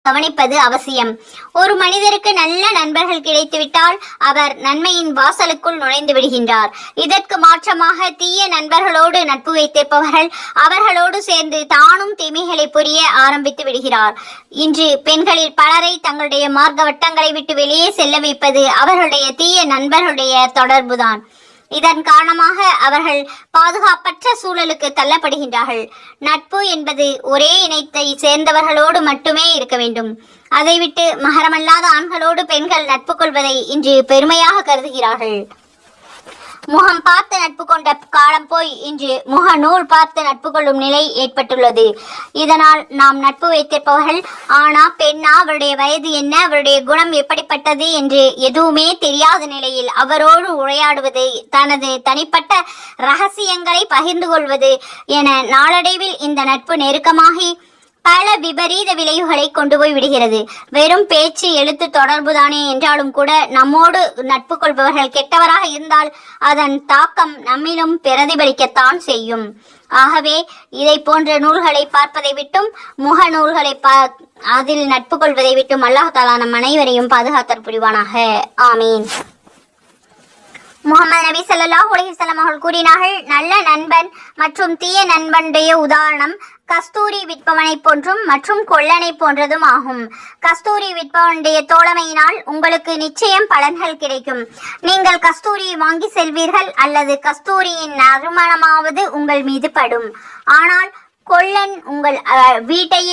கவனிப்பது அவசியம். ஒரு மனிதருக்கு நல்ல நண்பர்கள் கிடைத்துவிட்டால் அவர் நன்மையின் வாசலுக்குள் நுழைந்து விடுகின்றார். இதற்கு மாற்றமாக தீய நண்பர்களோடு நட்பு வைத்திருப்பவர்கள் அவர்களோடு சேர்ந்து தானும் தீமைகளை புரிய ஆரம்பித்து விடுகிறார். இன்று பெண்களில் பலரை தங்களுடைய மார்க்க வட்டங்களை விட்டு வெளியே செல்ல வைப்பது அவர்களுடைய தீய நண்பர்களுடைய தொடர்புதான். இதன் காரணமாக அவர்கள் பாதுகாப்பற்ற சூழலுக்கு தள்ளப்படுகின்றார்கள். நட்பு என்பது ஒரே இனத்தை சேர்ந்தவர்களோடு மட்டுமே இருக்க வேண்டும். அதை விட்டு மகரமல்லாத ஆண்களோடு பெண்கள் நட்பு கொள்வதை இன்று பெருமையாக கருதுகிறார்கள். முகம் பார்த்து நட்பு கொண்ட காலம் போய் இன்று முக நூல் பார்த்து நட்பு கொள்ளும் நிலை ஏற்பட்டுள்ளது. இதனால் நாம் நட்பு வைத்திருப்பவர்கள் ஆனா பெண்ணா, அவருடைய வயது என்ன, அவருடைய குணம் எப்படிப்பட்டது என்று எதுவுமே தெரியாத நிலையில் அவரோடு உரையாடுவது, தனது தனிப்பட்ட ரகசியங்களை பகிர்ந்து கொள்வது என நாளடைவில் இந்த நட்பு நெருக்கமாகி பல விபரீத விளைவுகளை கொண்டு போய் விடுகிறது. வெறும் பேச்சு எழுத்து தொடர்புதானே என்றாலும் கூட நம்மோடு நட்பு கொள்பவர்கள் கெட்டவராக இருந்தால் அதன் தாக்கம் நம்மிலும் பிரதிபலிக்கத்தான் செய்யும். ஆகவே இதை போன்ற நூல்களை பார்ப்பதை விட்டும் முக நூல்களை அதில் நட்பு கொள்வதை விட்டும் அல்லாஹ் தஆலா நம் அனைவரையும் பாதுகாத்தல் புரிவானாக. ஆமீன். முகமது நபி ஸல்லல்லாஹு அலைஹி வஸல்லம் அவர்கள் கூறினார்கள், நல்ல நண்பன் மற்றும் தீய நண்பனுடைய உதாரணம் கஸ்தூரி விற்பவனை போன்றும் மற்றும் கொள்ளனை போன்றதும் ஆகும். கஸ்தூரி விற்பவனுடைய தோழமையினால் உங்களுக்கு நிச்சயம் பலன்கள் கிடைக்கும். நீங்கள் கஸ்தூரியை வாங்கி செல்வீர்கள் அல்லது கஸ்தூரியின் நறுமணமாவது உங்கள் மீது படும். ஆனால் கொள்ளன் உங்கள் வீட்டையே